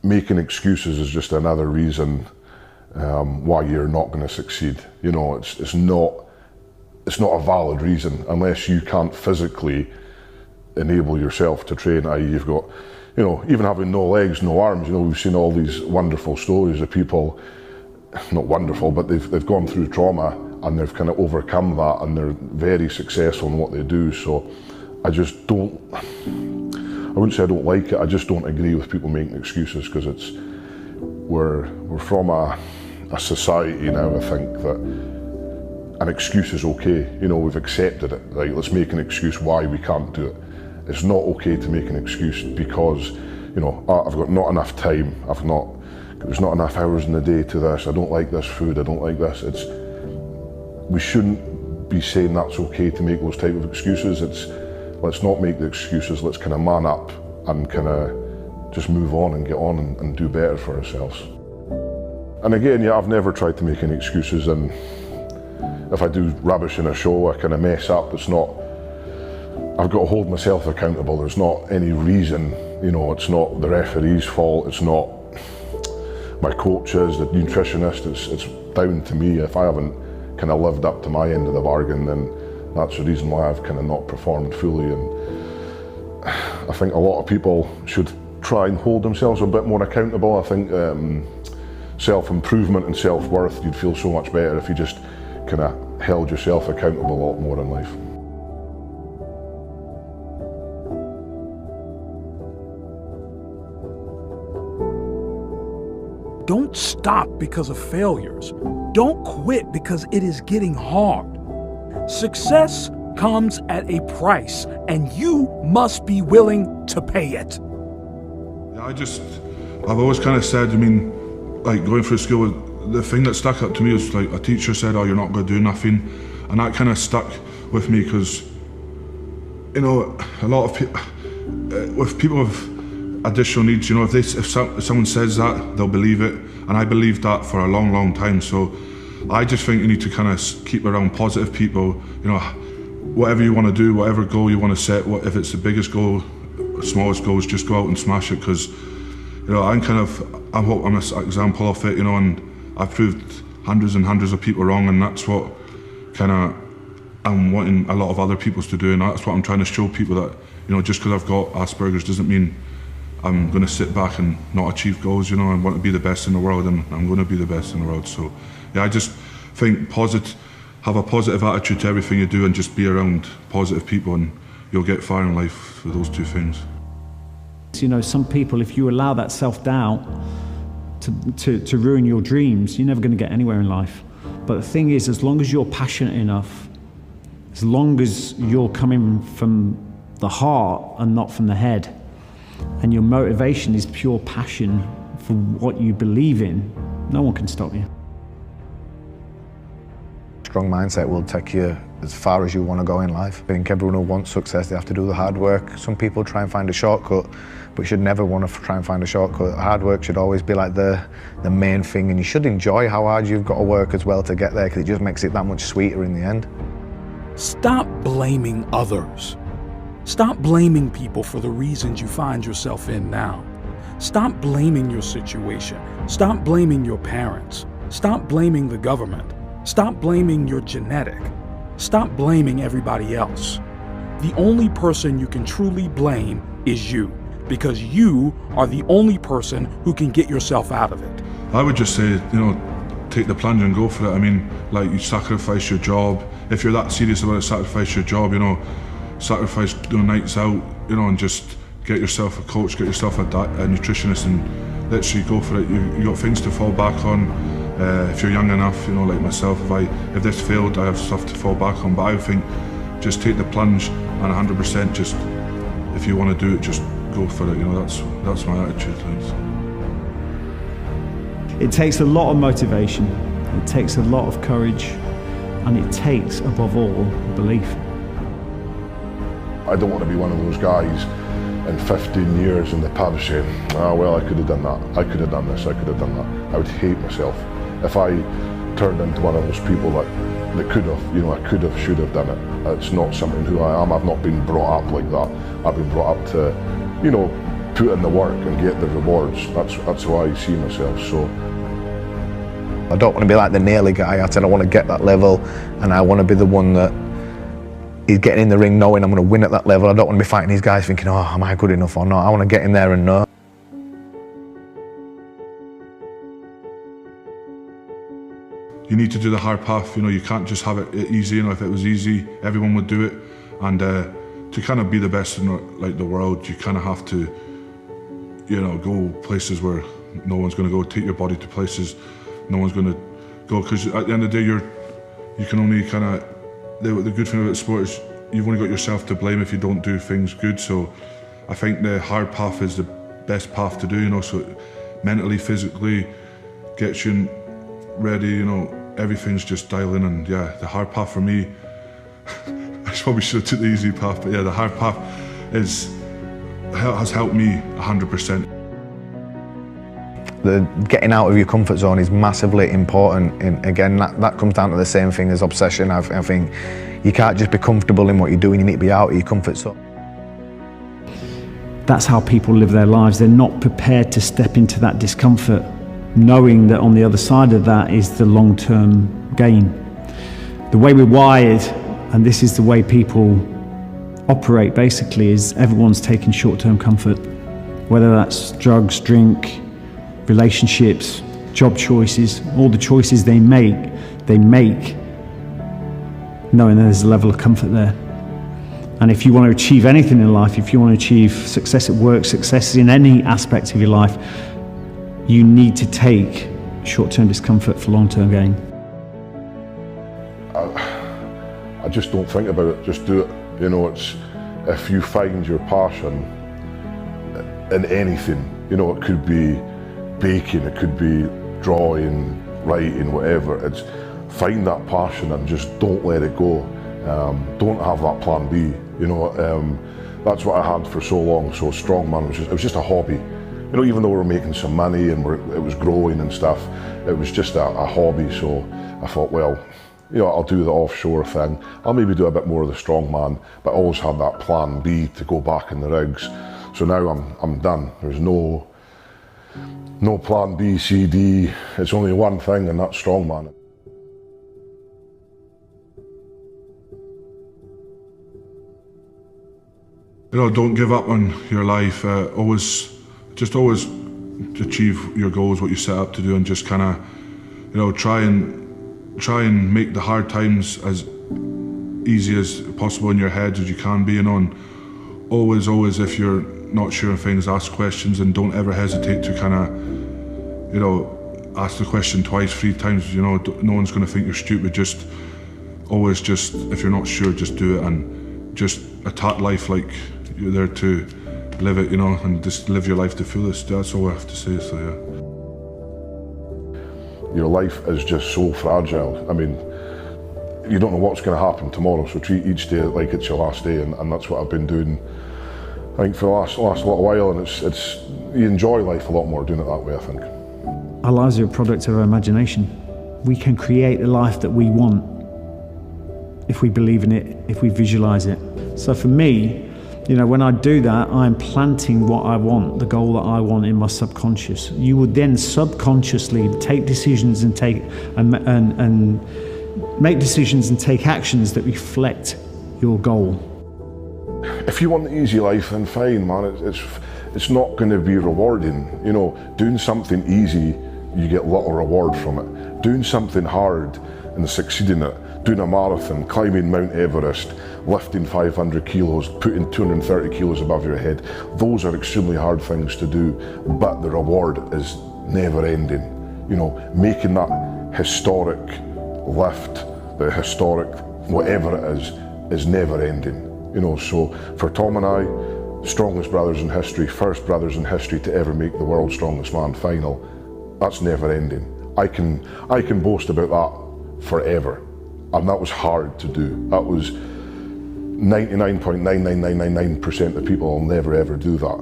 making excuses is just another reason why you're not going to succeed. You know, it's not a valid reason unless you can't physically enable yourself to train. I.e., you've got, you know, even having no legs, no arms. You know, we've seen all these wonderful stories of people, not wonderful, but they've gone through trauma and they've kind of overcome that, and they're very successful in what they do. So I just don't, I wouldn't say I don't like it, I just don't agree with people making excuses, because we're from a society now, I think, that an excuse is okay. You know, we've accepted it, right? Let's make an excuse why we can't do it. It's not okay to make an excuse because, you know, I've got not enough time, there's not enough hours in the day to this, I don't like this food, I don't like this. We shouldn't be saying that's okay to make those type of excuses. Let's not make the excuses, let's kind of man up and kind of just move on and get on and do better for ourselves. And again, yeah, I've never tried to make any excuses, and if I do rubbish in a show, I kind of mess up. I've got to hold myself accountable. There's not any reason, you know, it's not the referee's fault, it's not my coaches, the nutritionist, it's down to me. If I haven't kind of lived up to my end of the bargain, then that's the reason why I've kind of not performed fully. And I think a lot of people should try and hold themselves a bit more accountable. I think self-improvement and self-worth, you'd feel so much better if you just kind of held yourself accountable a lot more in life. Don't stop because of failures. Don't quit because it is getting hard. Success comes at a price, and you must be willing to pay it. I've always kind of said, I mean, like going through school, the thing that stuck up to me was like a teacher said, oh, you're not going to do nothing. And that kind of stuck with me because, you know, a lot of people, with people with additional needs, you know, if someone says that, they'll believe it. And I believed that for a long, long time. So I just think you need to kind of keep around positive people. You know, whatever you want to do, whatever goal you want to set, if it's the biggest goal, smallest goals, just go out and smash it. Because, you know, I'm an example of it, you know, and I've proved hundreds and hundreds of people wrong, and that's what kind of I'm wanting a lot of other people to do, and that's what I'm trying to show people, that, you know, just because I've got Asperger's doesn't mean I'm going to sit back and not achieve goals. You know, I want to be the best in the world, and I'm going to be the best in the world. So, yeah, I just think have a positive attitude to everything you do, and just be around positive people, and you'll get far in life with those two things. You know, some people, if you allow that self-doubt to ruin your dreams, you're never going to get anywhere in life. But the thing is, as long as you're passionate enough, as long as you're coming from the heart and not from the head, and your motivation is pure passion for what you believe in, no one can stop you. Strong mindset will take you as far as you want to go in life. I think everyone who wants success, they have to do the hard work. Some people try and find a shortcut, but you should never want to try and find a shortcut. Hard work should always be like the main thing, and you should enjoy how hard you've got to work as well to get there, because it just makes it that much sweeter in the end. Stop blaming others. Stop blaming people for the reasons you find yourself in now. Stop blaming your situation. Stop blaming your parents. Stop blaming the government. Stop blaming your genetic. Stop blaming everybody else. The only person you can truly blame is you, because you are the only person who can get yourself out of it. I would just say, you know, take the plunge and go for it. I mean, like, you sacrifice your job. If you're that serious about it, sacrifice your job, you know, sacrifice nights out, you know, and just get yourself a coach, get yourself a nutritionist, and literally go for it. You got things to fall back on. If you're young enough, you know, like myself, if this failed, I have stuff to fall back on. But I think just take the plunge, and 100% just, if you want to do it, just go for it. You know, that's my attitude. It takes a lot of motivation, it takes a lot of courage, and it takes, above all, belief. I don't want to be one of those guys in 15 years in the pub saying, oh, well, I could have done that, I could have done this, I could have done that. I would hate myself if I turned into one of those people that could have, you know, I could have, should have done it. It's not something who I am. I've not been brought up like that. I've been brought up to, you know, put in the work and get the rewards. That's how I see myself. So I don't want to be like the nearly guy. I said I want to get that level, and I want to be the one that is getting in the ring knowing I'm going to win at that level. I don't want to be fighting these guys thinking, oh, am I good enough or not? I want to get in there and know. You need to do the hard path, you know, you can't just have it easy. You know, if it was easy, everyone would do it. And to kind of be the best in like the world, you kind of have to, you know, go places where no one's going to go, take your body to places no one's going to go, because at the end of the day, you can only kind of, the good thing about sport is you've only got yourself to blame if you don't do things good. So I think the hard path is the best path to do, you know, so mentally, physically, gets you ready, you know, everything's just dialing. And yeah, the hard path for me, I probably should have took the easy path, but yeah, the hard path has helped me 100%. The getting out of your comfort zone is massively important. And again, that comes down to the same thing as obsession. I think you can't just be comfortable in what you're doing, you need to be out of your comfort zone. That's how people live their lives. They're not prepared to step into that discomfort, knowing that on the other side of that is the long-term gain. The way we're wired, and this is the way people operate basically, is everyone's taking short-term comfort, whether that's drugs, drink, relationships, job choices. All the choices they make knowing there's a level of comfort there. And if you want to achieve anything in life, if you want to achieve success at work, success in any aspect of your life, you need to take short-term discomfort for long-term gain. I just don't think about it, just do it. You know, it's, if you find your passion in anything, you know, it could be baking, it could be drawing, writing, whatever, it's find that passion and just don't let it go. Don't have that plan B, you know. That's what I had for so long. So strongman it was just a hobby. You know, even though we were making some money and it was growing and stuff, it was just a hobby. So I thought, well, you know, I'll do the offshore thing. I'll maybe do a bit more of the strongman, but I always had that plan B to go back in the rigs. So now I'm done. There's no plan B, C, D. It's only one thing, and that's strongman. You know, don't give up on your life. Always achieve your goals, what you set up to do, and just kind of, you know, try and make the hard times as easy as possible in your head as you can be. You know, and always, if you're not sure of things, ask questions, and don't ever hesitate to kind of, you know, ask the question twice, 3 times. You know, no one's going to think you're stupid. Just if you're not sure, just do it, and just attack life like you're there to live it, you know, and just live your life to the fullest. That's all I have to say, so yeah. Your life is just so fragile. I mean, you don't know what's going to happen tomorrow, so treat each day like it's your last day, and that's what I've been doing, I think, for the last little while, and it's you enjoy life a lot more doing it that way, I think. Our lives are a product of our imagination. We can create the life that we want if we believe in it, if we visualize it. So for me, you know, when I do that, I'm planting what I want, the goal that I want in my subconscious. You would then subconsciously take decisions and make decisions and take actions that reflect your goal. If you want the easy life, then fine, man. It's not going to be rewarding. You know, doing something easy, you get little reward from it. Doing something hard and succeeding at it, doing a marathon, climbing Mount Everest, lifting 500 kilos, putting 230 kilos above your head, those are extremely hard things to do, but the reward is never ending. You know, making that historic lift, the historic whatever it is never ending. You know, so for Tom and I, strongest brothers in history, first brothers in history to ever make the World's Strongest Man final, that's never ending. I can boast about that forever. And that was hard to do. That was 99.99999% of people will never ever do that.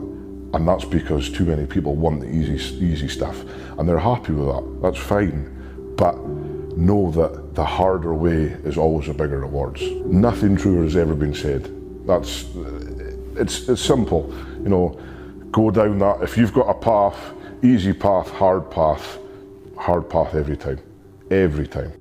And that's because too many people want the easy stuff. And they're happy with that, that's fine. But know that the harder way is always a bigger rewards. Nothing truer has ever been said. It's simple, you know, go down that. If you've got a path, easy path, hard path every time. Every time.